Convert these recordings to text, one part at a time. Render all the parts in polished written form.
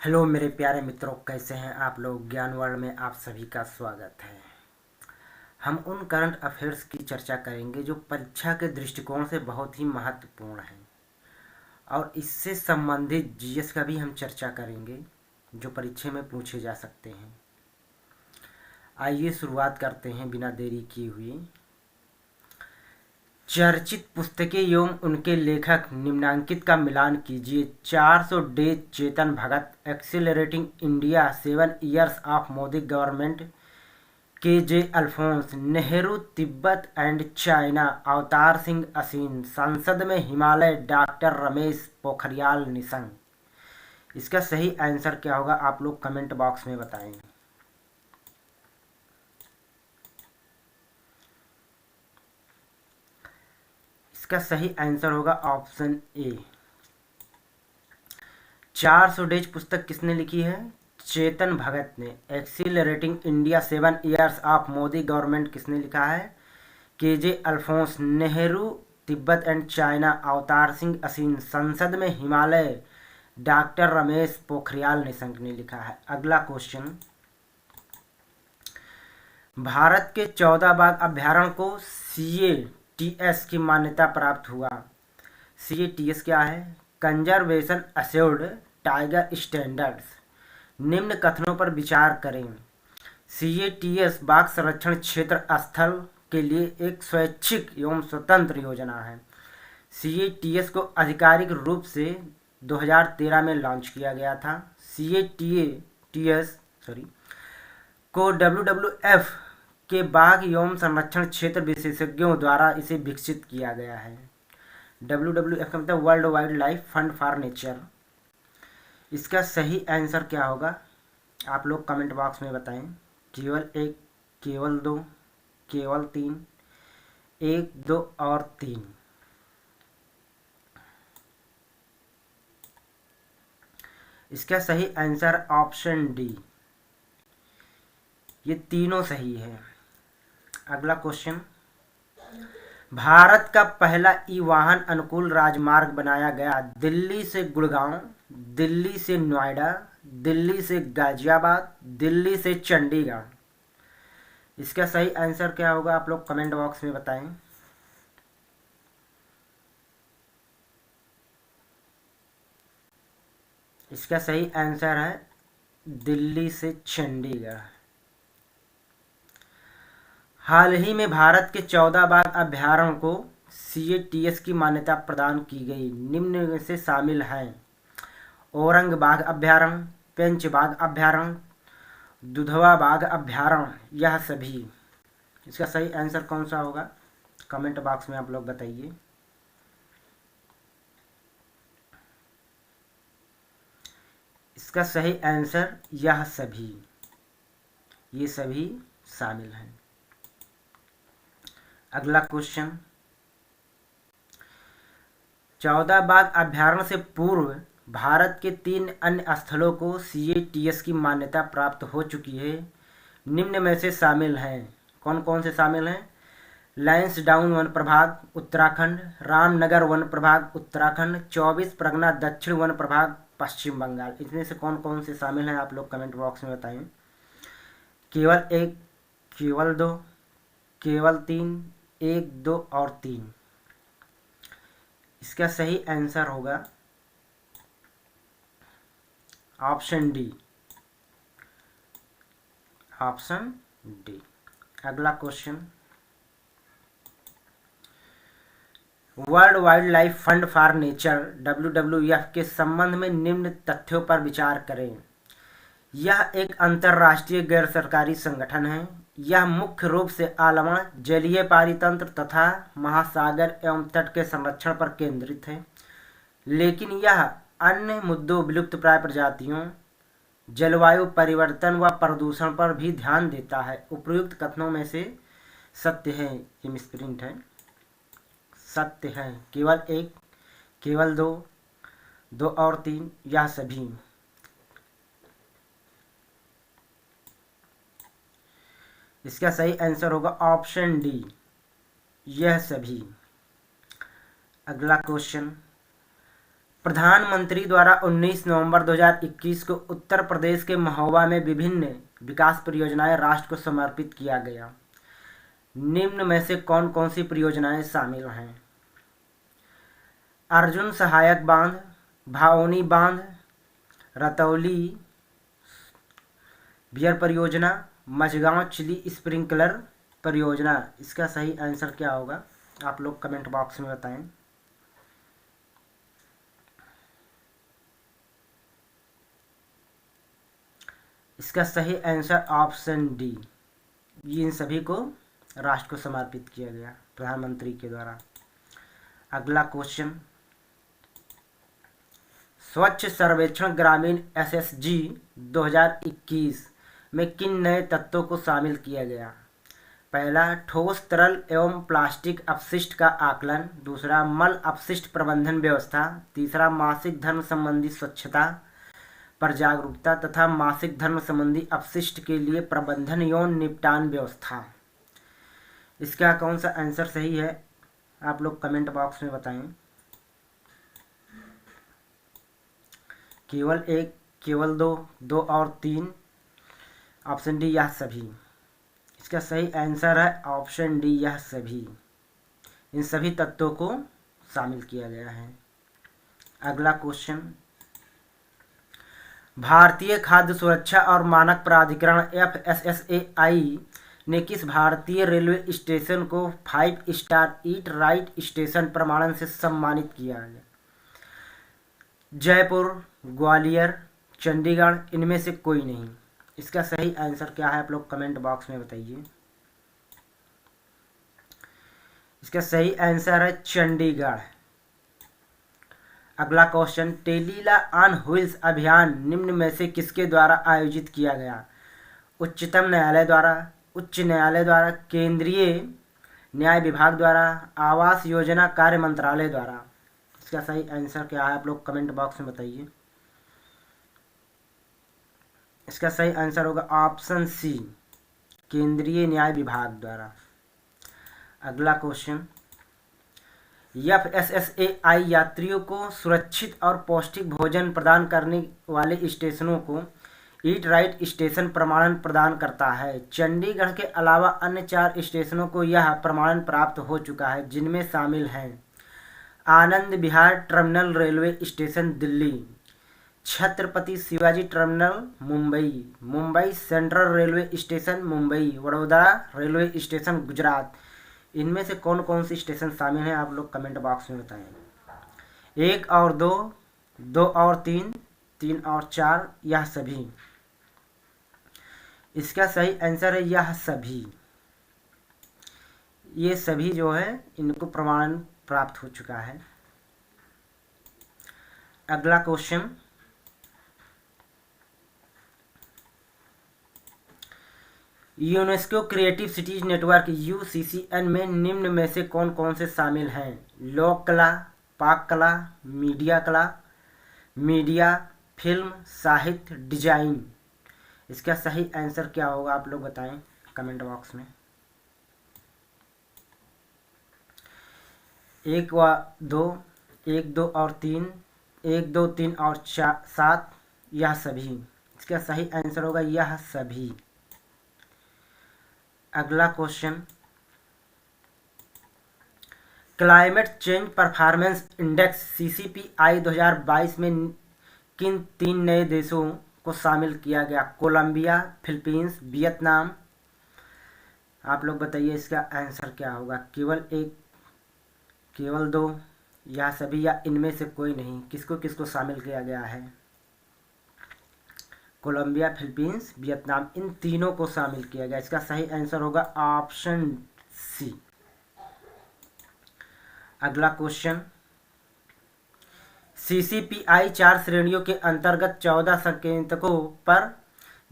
Hello मेरे प्यारे मित्रों, कैसे हैं आप लोग। ज्ञान वर्ल्ड में आप सभी का स्वागत है। हम उन करंट अफेयर्स की चर्चा करेंगे जो परीक्षा के दृष्टिकोण से बहुत ही महत्वपूर्ण हैं, और इससे संबंधित जीएस का भी हम चर्चा करेंगे जो परीक्षा में पूछे जा सकते हैं। आइए शुरुआत करते हैं बिना देरी किए हुए। चर्चित पुस्तकें एवं उनके लेखक निम्नांकित का मिलान कीजिए। 400 days Chetan Bhagat, accelerating India, 7 years of Modi government, के अल्फोंस, नेहरू तिब्बत एंड चाइना, अवतार सिंह असीम, संसद में हिमालय, डॉक्टर रमेश पोखरियाल निशंक। इसका सही आंसर क्या होगा आप लोग कमेंट बॉक्स में बताएं। इसका सही आंसर होगा ऑप्शन ए। 400 डेज पुस्तक किसने लिखी है? चेतन भगत ने। Accelerating India 7 years of Modi government किसने लिखा है? के अल्फोंस। नेहरू तिब्बत एंड चाइना, अवतार सिंह असीम। संसद में हिमालय, डॉक्टर रमेश पोखरियाल निशंक ने लिखा है। अगला क्वेश्चन, भारत के 14 बाघ अभ्यारण्य को CATS की मान्यता प्राप्त हुआ। CATS क्या है? Conservation assured tiger standards. निम्न कथनों पर विचार करें। CATS बाघ संरक्षण क्षेत्र स्थल के लिए एक स्वैच्छिक एवं स्वतंत्र योजना है। CATS को आधिकारिक रूप से 2013 में लॉन्च किया गया था। CATS को WWF के बाघ एवं संरक्षण क्षेत्र विशेषज्ञों द्वारा इसे विकसित किया गया है। WWF का मतलब world wild life fund for nature. इसका सही आंसर क्या होगा आप लोग कमेंट बॉक्स में बताएं। केवल एक, केवल दो, केवल तीन, एक, दो और तीन। इसका सही आंसर ऑप्शन डी, ये तीनों सही है। अगला क्वेश्चन, भारत का पहला ई वाहन अनुकूल राजमार्ग बनाया गया। दिल्ली से गुड़गांव, दिल्ली से नोएडा, दिल्ली से गाजियाबाद, दिल्ली से चंडीगढ़। इसका सही आंसर क्या होगा आप लोग कमेंट बॉक्स में बताएं। इसका सही आंसर है दिल्ली से चंडीगढ़। हाल ही में भारत के 14 बाघ अभ्यारण्य को CATS की मान्यता प्रदान की गई। निम्न में से शामिल हैं औरंग बाघ अभ्यारण्य, पेंच बाघ अभ्यारण्य, दुधवा बाघ अभ्यारण्य, यह सभी। इसका सही आंसर कौन सा होगा कमेंट बॉक्स में आप लोग बताइए। इसका सही आंसर यह सभी, ये सभी शामिल हैं। अगला क्वेश्चन, 14 बाघ अभ्यारण्य से पूर्व भारत के 3 अन्य स्थलों को CATS की मान्यता प्राप्त हो चुकी है। निम्न में से शामिल हैं, कौन कौन से शामिल हैं? लैंसडाउन वन प्रभाग उत्तराखंड, रामनगर वन प्रभाग उत्तराखंड, 24 परगना दक्षिण वन प्रभाग पश्चिम बंगाल। इनमें से कौन कौन से शामिल हैं आप लोग कमेंट बॉक्स में बताएं। केवल एक, केवल दो, केवल तीन, एक, दो और तीन। इसका सही आंसर होगा ऑप्शन डी, ऑप्शन डी। अगला question, world wild life fund for nature WWF के संबंध में निम्न तथ्यों पर विचार करें। यह एक अंतर्राष्ट्रीय गैर सरकारी संगठन है। यह मुख्य रूप से आलवण, जलीय पारितंत्र तथा महासागर एवं तट के संरक्षण पर केंद्रित है, लेकिन यह अन्य मुद्दों, विलुप्त प्राय प्रजातियों, जलवायु परिवर्तन व प्रदूषण पर भी ध्यान देता है। उपर्युक्त कथनों में से सत्य है, ये मिसप्रिंट है, सत्य है केवल एक, केवल दो, दो और तीन, यह सभी। इसका सही आंसर होगा ऑप्शन डी, यह सभी। अगला क्वेश्चन, प्रधानमंत्री द्वारा 19 नवंबर 2021 को उत्तर प्रदेश के महोबा में विभिन्न विकास परियोजनाएं राष्ट्र को समर्पित किया गया। निम्न में से कौन कौन सी परियोजनाएं शामिल हैं? अर्जुन सहायक बांध, भाओनी बांध, रतौली बियर परियोजना, मझगांव चिली स्प्रिंकलर परियोजना। इसका सही आंसर क्या होगा आप लोग कमेंट बॉक्स में बताएं। इसका सही आंसर ऑप्शन डी, ये इन सभी को राष्ट्र को समर्पित किया गया प्रधानमंत्री के द्वारा। अगला क्वेश्चन, स्वच्छ सर्वेक्षण ग्रामीण SSG 2021 में किन नए तत्वों को शामिल किया गया? पहला, ठोस तरल एवं प्लास्टिक अपशिष्ट का आकलन। दूसरा, मल अपशिष्ट प्रबंधन व्यवस्था। तीसरा, मासिक धर्म संबंधी स्वच्छता पर जागरूकता तथा मासिक धर्म संबंधी अपशिष्ट के लिए प्रबंधन एवं निपटान व्यवस्था। इसका कौन सा आंसर सही है आप लोग कमेंट बॉक्स में बताएं। केवल एक, केवल दो, दो और तीन, ऑप्शन डी यह सभी। इसका सही आंसर है ऑप्शन डी यह सभी। इन सभी तत्वों को शामिल किया गया है। अगला क्वेश्चन, भारतीय खाद्य सुरक्षा और मानक प्राधिकरण FSSAI ने किस भारतीय रेलवे स्टेशन को 5 स्टार ईट राइट स्टेशन प्रमाणन से सम्मानित किया है? जयपुर, ग्वालियर, चंडीगढ़, इनमें से कोई नहीं। इसका सही आंसर क्या है आप लोग कमेंट बॉक्स में बताइए। इसका सही आंसर है चंडीगढ़। अगला क्वेश्चन, टेलीला ऑन व्हील्स अभियान निम्न में से किसके द्वारा आयोजित किया गया? उच्चतम न्यायालय द्वारा, उच्च न्यायालय द्वारा, केंद्रीय न्याय विभाग द्वारा, आवास योजना कार्य मंत्रालय द्वारा। इसका सही आंसर क्या है आप लोग कमेंट बॉक्स में बताइए। इसका सही आंसर होगा ऑप्शन सी, केंद्रीय न्याय विभाग द्वारा। अगला क्वेश्चन, FSSAI यात्रियों को सुरक्षित और पौष्टिक भोजन प्रदान करने वाले स्टेशनों को ईट राइट स्टेशन प्रमाणन प्रदान करता है। चंडीगढ़ के अलावा अन्य 4 स्टेशनों को यह प्रमाणन प्राप्त हो चुका है, जिनमें शामिल हैं Anand Vihar terminal railway station Delhi, Chhatrapati Shivaji terminal Mumbai, Mumbai central railway station Mumbai, Vadodara railway station Gujarat. इनमें से कौन कौन सी स्टेशन शामिल हैं आप लोग कमेंट बॉक्स में बताएं। 1 और 2, 2 और 3, 3 और 4, यह सभी। इसका सही आंसर है यह सभी। ये सभी जो है इनको प्रमाणन प्राप्त हो चुका है। अगला question, UNESCO creative cities network UCCN में निम्न में से कौन कौन से शामिल हैं? लोक कला, पाक कला, मीडिया कला, मीडिया, फिल्म, साहित्य, डिजाइन। इसका सही आंसर क्या होगा आप लोग बताएं कमेंट बॉक्स में। 1 व 2, 1, 2 और 3, 1, 2, 3 और 4, 7, यह सभी। इसका सही आंसर होगा यह सभी। अगला question, climate change performance index CCPI 2022 में किन 3 नए देशों को शामिल किया गया? Colombia, Philippines, Vietnam. आप लोग बताइए इसका आंसर क्या होगा। केवल 1, केवल 2, या सभी, या इनमें से कोई नहीं। किसको किसको शामिल किया गया है? कोलंबिया, फिलीपींस, वियतनाम, इन तीनों को शामिल किया गया। इसका सही आंसर होगा ऑप्शन सी। अगला क्वेश्चन, CCPI 4 श्रेणियों के अंतर्गत 14 संकेतकों पर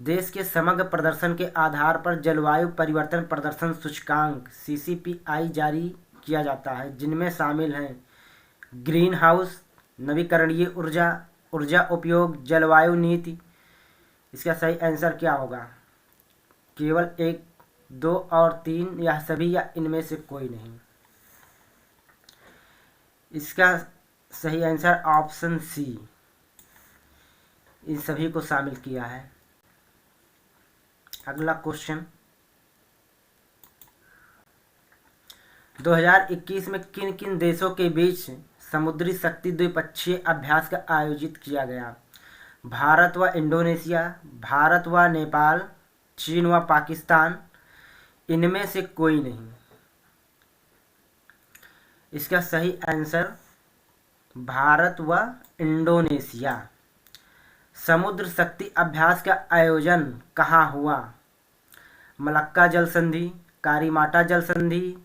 देश के समग्र प्रदर्शन के आधार पर जलवायु परिवर्तन प्रदर्शन सूचकांक CCPI जारी किया जाता है, जिनमें शामिल हैं ग्रीन हाउस, नवीकरणीय ऊर्जा, ऊर्जा उपयोग, जलवायु नीति। इसका सही आंसर क्या होगा? केवल 1, 2 और 3, यह सभी, या इनमें से कोई नहीं। इसका सही आंसर ऑप्शन सी, इन सभी को शामिल किया है। अगला क्वेश्चन, 2021 में किन किन देशों के बीच समुद्री शक्ति द्विपक्षीय अभ्यास का आयोजित किया गया? भारत व इंडोनेशिया, भारत व नेपाल, चीन व पाकिस्तान, इनमें से कोई नहीं। इसका सही आंसर भारत व इंडोनेशिया। समुद्र शक्ति अभ्यास का आयोजन कहाँ हुआ? मलक्का जल संधि, कारीमाटा जल संधि,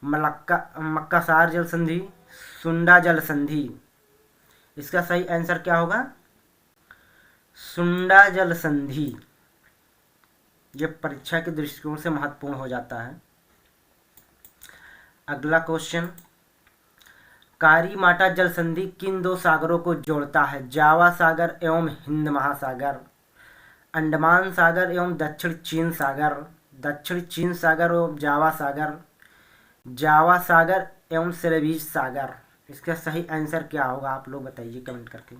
मक्कासार जल संधि, सुंडा जल संधि। इसका सही आंसर क्या होगा? सुंडा जल संधि। यह परीक्षा के दृष्टिकोण से महत्वपूर्ण हो जाता है। अगला क्वेश्चन, कारीमाटा जल संधि किन दो सागरों को जोड़ता है? जावा सागर एवं हिंद महासागर, अंडमान सागर एवं दक्षिण चीन सागर, दक्षिण चीन सागर एवं जावा सागर, जावा सागर एवं सेलेविज सागर। इसका सही आंसर क्या होगा? आप लोग बताइए कमेंट करके।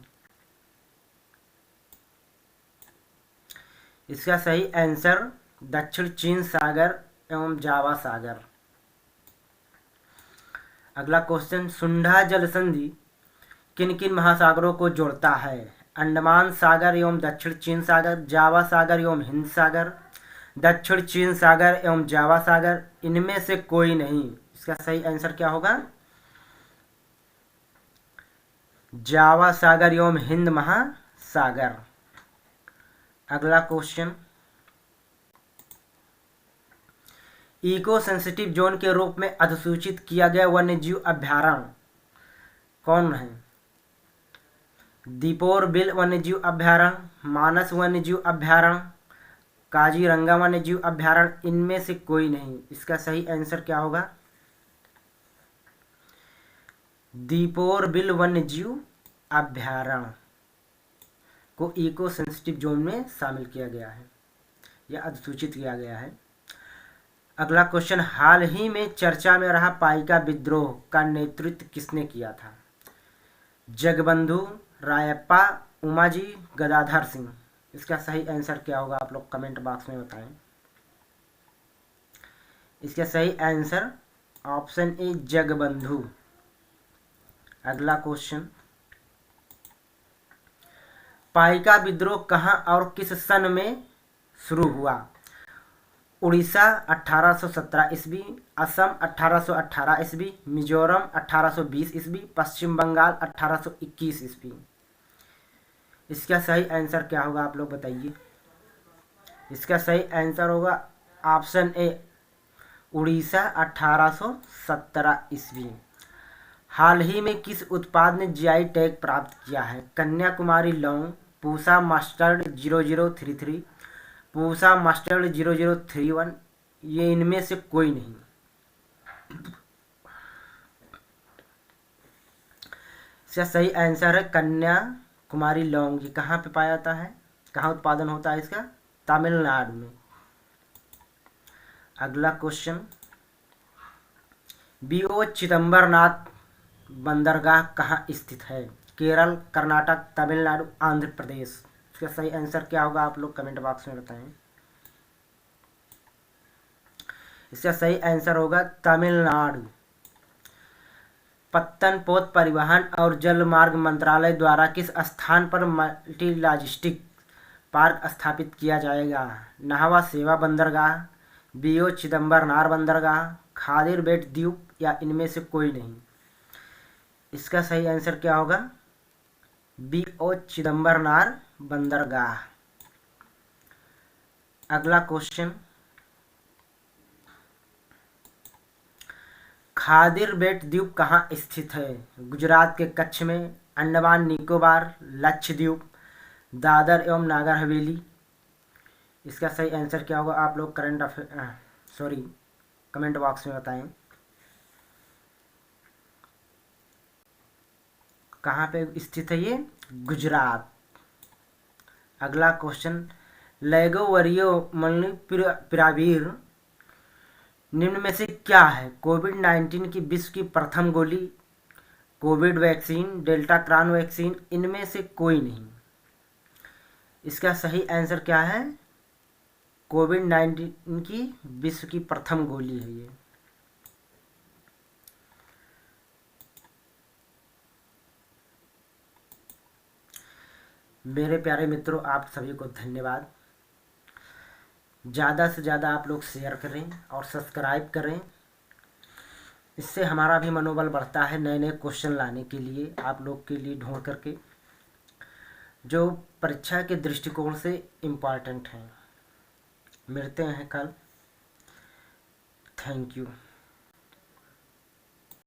इसका सही आंसर दक्षिण चीन सागर एवं जावा सागर। अगला क्वेश्चन, सुंडा जल संधि किन किन महासागरों को जोड़ता है? अंडमान सागर एवं दक्षिण चीन सागर, जावा सागर एवं हिंद सागर, दक्षिण चीन सागर एवं जावा सागर, इनमें से कोई नहीं। इसका सही आंसर क्या होगा? जावा सागर एवं हिंद महासागर। अगला क्वेश्चन, इको सेंसिटिव जोन के रूप में अधिसूचित किया गया वन्यजीव अभयारण्य कौन है? दीपोर बिल वन्यजीव अभयारण्य, मानस वन्यजीव अभयारण्य, काजीरंगा वन्यजीव अभयारण्य, इनमें से कोई नहीं। इसका सही आंसर क्या होगा? दीपोर बिल वन्यजीव अभयारण्य को इको सेंसिटिव जोन में शामिल किया गया है या अधिसूचित किया गया है। अगला क्वेश्चन, हाल ही में चर्चा में रहा पाइका विद्रोह का नेतृत्व किसने किया था? जगबंधु, रायप्पा, उमाजी, गदाधर सिंह। इसका सही आंसर क्या होगा? आप लोग कमेंट बॉक्स में बताएं। इसका सही आंसर ऑप्शन ए जगबंधु। अगला क्वेश्चन, पाइका विद्रोह कहाँ और किस सन में शुरू हुआ? उड़ीसा 1817 ईस्वी, असम 1818 ईस्वी, मिजोरम 1820 ईस्वी, पश्चिम बंगाल 1821 ईस्वी। इसका सही आंसर क्या होगा? आप लोग बताइए। इसका सही आंसर होगा ऑप्शन ए उड़ीसा 1817 ईस्वी। हाल ही में किस उत्पाद ने जीआई टैग प्राप्त किया है? कन्याकुमारी लौंग, पूसा मस्टर्ड 0033, पूसा मस्टर्ड 0031, ये इनमें से कोई नहीं। इसका सही आंसर है कन्याकुमारी लौंग। ये कहाँ पे पाया जाता है, कहाँ उत्पादन होता है इसका? तमिलनाडु में। अगला क्वेश्चन, बीओ चिदम्बरनाथ बंदरगाह कहाँ स्थित है? केरल, कर्नाटक, तमिलनाडु, आंध्र प्रदेश। इसका सही आंसर क्या होगा? आप लोग कमेंट बॉक्स में बताएं। इसका सही आंसर होगा तमिलनाडु। पत्तनपोत परिवहन और जलमार्ग मंत्रालय द्वारा किस स्थान पर मल्टी लॉजिस्टिक पार्क स्थापित किया जाएगा? नाहवा सेवा बंदरगाह, बीओ चिदम्बरनार बंदरगाह, खादिर बेट द्वीप, या इनमें से कोई नहीं। इसका सही आंसर क्या होगा? बीओ चिदम्बरनार बंदरगाह। अगला क्वेश्चन, खादिर बेट द्वीप कहाँ स्थित है? गुजरात के कच्छ में, अंडमान निकोबार, लक्षद्वीप, दादर एवं नागर हवेली। इसका सही आंसर क्या होगा? आप लोग कमेंट बॉक्स में बताएं। कहाँ पे स्थित है ये? गुजरात। अगला क्वेश्चन, लेगोवरियो मल्टीपिरावीर निम्न में से क्या है? कोविड-19 की विश्व की प्रथम गोली, Covid vaccine, Deltacron vaccine, इनमें से कोई नहीं। इसका सही आंसर क्या है? कोविड-19 की विश्व की प्रथम गोली है ये। मेरे प्यारे मित्रों, आप सभी को धन्यवाद। ज़्यादा से ज़्यादा आप लोग शेयर करें और सब्सक्राइब करें। इससे हमारा भी मनोबल बढ़ता है नए नए क्वेश्चन लाने के लिए, आप लोग के लिए ढूंढ करके, जो परीक्षा के दृष्टिकोण से इम्पॉर्टेंट हैं। मिलते हैं कल। Thank you.